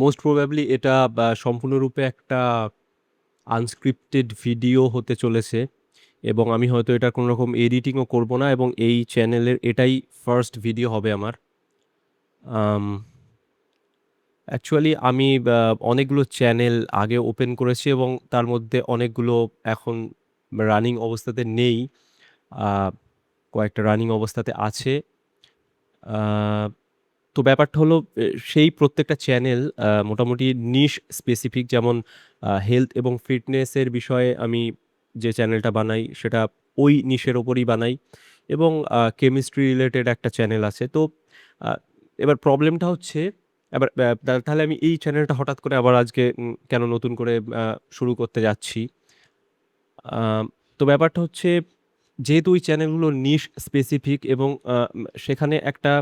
Most probably এটা সম্পূর্ণরূপে একটা আনস্ক্রিপ্টেড ভিডিও হতে চলেছে এবং আমি হয়তো এটার কোনো রকম এডিটিংও করব না এবং এই চ্যানেলের এটাই ফার্স্ট ভিডিও হবে আমার। আম অ্যাকচুয়ালি আমি অনেকগুলো চ্যানেল আগে ওপেন করেছি এবং তার মধ্যে অনেকগুলো এখন রানিং অবস্থাতে নেই। আ কয়েকটা রানিং অবস্থাতে আছে। আ তো ব্যাপারটা হলো সেই প্রত্যেকটা চ্যানেল মোটামুটি নিশ স্পেসিফিক, যেমন হেলথ এবং ফিটনেসের বিষয়ে আমি যে চ্যানেলটা বানাই সেটা ওই নিশের উপরই বানাই এবং কেমিস্ট্রি রিলেটেড একটা চ্যানেল আছে। তো আ এবার প্রবলেমটা হচ্ছে, এবার তাহলে আমি এই চ্যানেলটা হঠাৎ করে আবার আজকে কেন নতুন করে শুরু করতে যাচ্ছি? আম তো ব্যাপারটা হচ্ছে, যেহেতু ওই চ্যানেলগুলো নিশ স্পেসিফিক এবং সেখানে একটা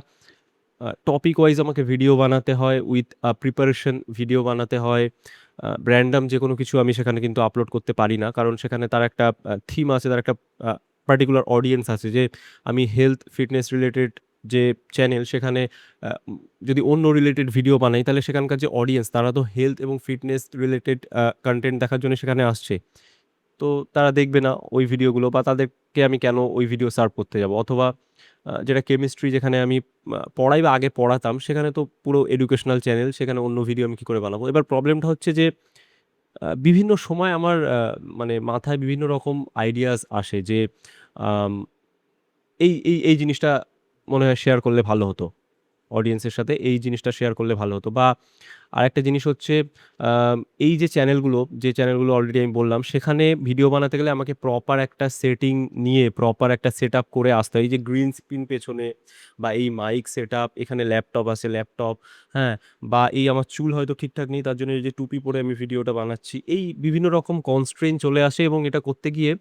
টপিক ওয়াইজ আমাকে ভিডিও বানাতে হয়, উইথ প্রিপারেশন ভিডিও বানাতে হয়। র‍্যান্ডম যেকোনো কিছু আমি সেখানে কিন্তু আপলোড করতে পারি না। কারণ সেখানে তার একটা থিম আছে, তার একটা আ পার্টিকুলার অডিয়েন্স আছে যে আমি হেলথ, ফিটনেস রিলেটেড যে চ্যানেল সেখানে যদি অন্য রিলেটেড ভিডিও বানাই তাহলে সেখানকার যে অডিয়েন্স তারা তো হেলথ এবং ফিটনেস রিলেটেড কনটেন্ট দেখার জন্য সেখানে আসছে। তো তারা দেখবে না ওই ভিডিওগুলো, বা তাদেরকে আমি কেন ওই ভিডিও সার্ভ করতে যাব? অথবা যেটা কেমিস্ট্রি, যেখানে আমি পড়াই বা আগে পড়াতাম, সেখানে তো পুরো এডুকেশনাল চ্যানেল, সেখানে অন্য ভিডিও আমি কি করে বানাবো? এবার প্রবলেমটা হচ্ছে যে বিভিন্ন সময় আমার মানে মাথায় বিভিন্ন রকম আইডিয়াস আসে যে আম এই জিনিসটা মনে হয় শেয়ার করলে ভালো হতো। অডিয়েন্সের সাথে এই জিনিসটা শেয়ার করলে ভালো হতো। বা আরেকটা জিনিস হচ্ছে, আম এই যে চ্যানেলগুলো, যে চ্যানেলগুলো অলরেডি আমি বললাম, সেখানে ভিডিও বানাতে গেলে আমাকে প্রপার একটা সেটিং নিয়ে প্রপার একটা সেটআপ করে আসতে হয়। এই যে গ্রিন স্ক্রিন পেছনে, বা এই মাইক সেটআপ, এখানে ল্যাপটপ আছে, ল্যাপটপ, হ্যাঁ? বা এই আমার চুল হয়তো ঠিকঠাক নেই, তার জন্য এই যে টুপি পরে আমি ভিডিওটা বানাচ্ছি। এই বিভিন্ন রকম কনস্ট্রেইন চলে আসে এবং এটা করতে গিয়ে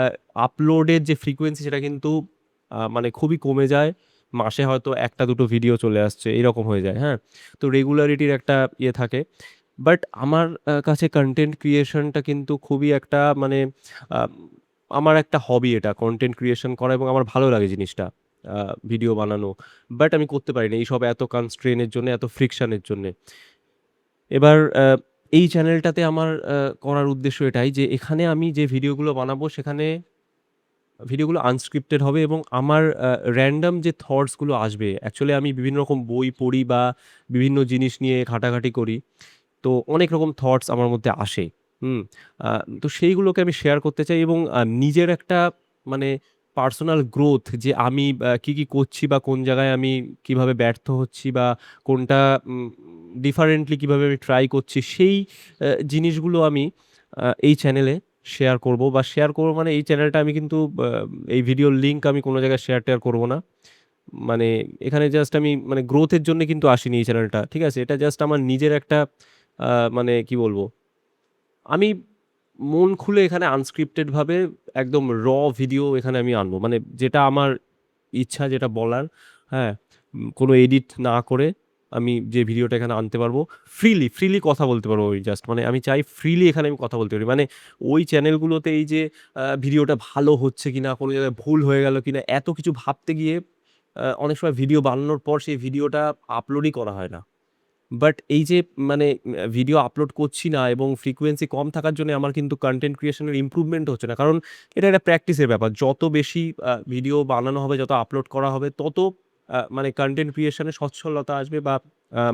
আ আপলোডের যে ফ্রিকোয়েন্সি সেটা কিন্তু মানে খুবই কমে যায়। মাসে হয়তো ১ টা ২ টো ভিডিও চলে আসছে, এরকম হয়ে যায়, হ্যাঁ? তো রেগুলারিটির একটা ইয়ে থাকে। বাট আমার কাছে কনটেন্ট ক্রিয়েশনটা কিন্তু খুবই একটা মানে আম আমার একটা হবি এটা, কনটেন্ট ক্রিয়েশন করা, এবং আমার ভালো লাগে জিনিসটা। আ ভিডিও বানানো। বাট আমি করতে পারি না এইসব এত কনস্ট্রেইন এর জন্যে, এত ফ্রিকশন এর জন্যে। এবার এই চ্যানেলটাতে আমার করার উদ্দেশ্য এটাই যে এখানে আমি যে ভিডিওগুলো বানাবো সেখানে ভিডিওগুলো আনস্ক্রিপ্টেড হবে এবং আমার র‍্যান্ডম যে থটস গুলো আসবে, অ্যাকচুয়ালি আমি বিভিন্ন রকম বই পড়ি বা বিভিন্ন জিনিস নিয়ে ঘাটাঘাটি করি। তো অনেক রকম থটস আমার মধ্যে আসে। হুম? আ তো সেইগুলোকে আমি শেয়ার করতে চাই এবং নিজের একটা মানে পার্সোনাল গ্রোথ, যে আমি কি করছি, বা কোন জায়গায় আমি কিভাবে ব্যর্থ হচ্ছি, বা কোনটা ডিফারেন্টলি কিভাবে আমি ট্রাই করছি, সেই জিনিসগুলো আমি এই চ্যানেলে শেয়ার করব, বা শেয়ার করব মানে এই চ্যানেলটা আমি কিন্তু এই ভিডিওর লিঙ্ক আমি কোন জায়গায় শেয়ার-টেয়ার করব না। মানে এখানে জাস্ট আমি মানে গ্রোথ এর জন্য কিন্তু আসিনি এই চ্যানেলটা। ঠিক আছে? এটা জাস্ট আমার নিজের একটা আ মানে কি বলবো? আমি মন খুলে এখানে আনস্ক্রিপ্টেড ভাবে একদম ভিডিও এখানে আমি আনবো। মানে যেটা আমার ইচ্ছা, যেটা বলার, হ্যাঁ? কোনো এডিট না করে আমি যে ভিডিওটা এখানে আনতে পারবো, ফ্রিলি কথা বলতে পারবো, ওই জাস্ট মানে আমি চাই ফ্রিলি এখানে আমি কথা বলতে পারি। মানে ওই চ্যানেলগুলোতে এই যে ভিডিওটা ভালো হচ্ছে কিনা, কোনো জায়গায় ভুল হয়ে গেল কিনা, এত কিছু ভাবতে গিয়ে অনেক সময় ভিডিও বানানোর পর সেই ভিডিওটা আপলোডই করা হয় না। বাট এই যে মানে ভিডিও আপলোড করছি না এবং ফ্রিকোয়েন্সি কম থাকার জন্য আমার কিন্তু কনটেন্ট ক্রিয়েশন এর ইমপ্রুভমেন্ট হচ্ছে না। কারণ এটা একটা প্র্যাকটিসের ব্যাপার। যত বেশি ভিডিও বানানো হবে, যত আপলোড করা হবে, তত মানে কনটেন্ট ক্রিয়েশন এ সচ্ছলতা আসবে, বা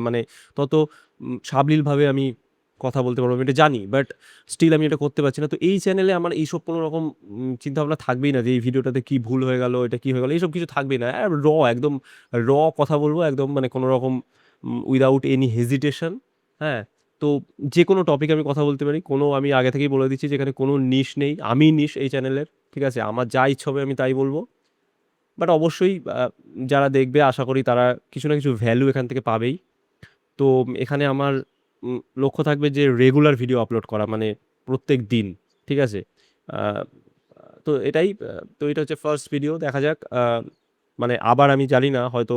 মানে তত সাবলীলভাবে আমি কথা বলতে পারবো। আমি এটা জানি। বাট স্টিল আমি এটা করতে পারছি না। তো এই চ্যানেলে আমার এইসব কোন রকম চিন্তাভাবনা থাকবেই না যে এই ভিডিওটাতে কি ভুল হয়ে গেল, এটা কি হয়ে গেল, এইসব কিছু থাকবেই না। একদম কথা বলবো, একদম মানে কোন রকম উইথআউট এনি হেজিটেশন, হ্যাঁ? তো যেকোনো টপিকে আমি কথা বলতে পারি। আমি আগে থেকেই বলে দিচ্ছি যে এখানে কোনো নিশ নেই। আমিই নিশ এই চ্যানেলের। ঠিক আছে? আমার যা ইচ্ছা হবে আমি তাই বলব। বাট অবশ্যই যারা দেখবে আশা করি তারা কিছু না কিছু ভ্যালু এখান থেকে পাবেই। তো এখানে আমার লক্ষ্য থাকবে যে রেগুলার ভিডিও আপলোড করা, মানে প্রত্যেক দিন। ঠিক আছে? আ তো এটাই, তো এটা হচ্ছে ফার্স্ট ভিডিও। দেখা যাক। মানে আবার আমি জানি না হয়তো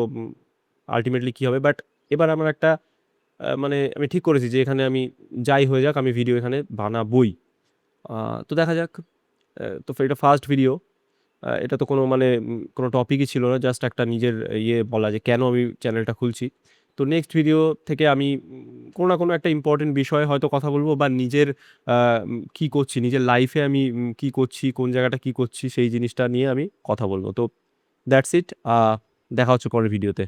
আল্টিমেটলি কি হবে। বাট এবার আমার একটা মানে আমি ঠিক করেছি যে এখানে আমি যাই হয়ে যাক, আমি ভিডিও এখানে বানাবোই। আ তো দেখা যাক। তো এটা ফার্স্ট ভিডিও। এটা তো কোনো মানে কোনো টপিকই ছিল না। জাস্ট একটা নিজের ইয়ে বলা যে কেন আমি চ্যানেলটা খুলছি। তো নেক্সট ভিডিও থেকে আমি কোনো না কোনো একটা ইম্পর্টেন্ট বিষয়ে হয়তো কথা বলব বা নিজের কি করছি, নিজের লাইফে আমি কি করছি, কোন জায়গাটা কি করছি সেই জিনিসটা নিয়ে আমি কথা বলব। তো দ্যাটস ইট। দেখা হচ্ছে পরের ভিডিওতে।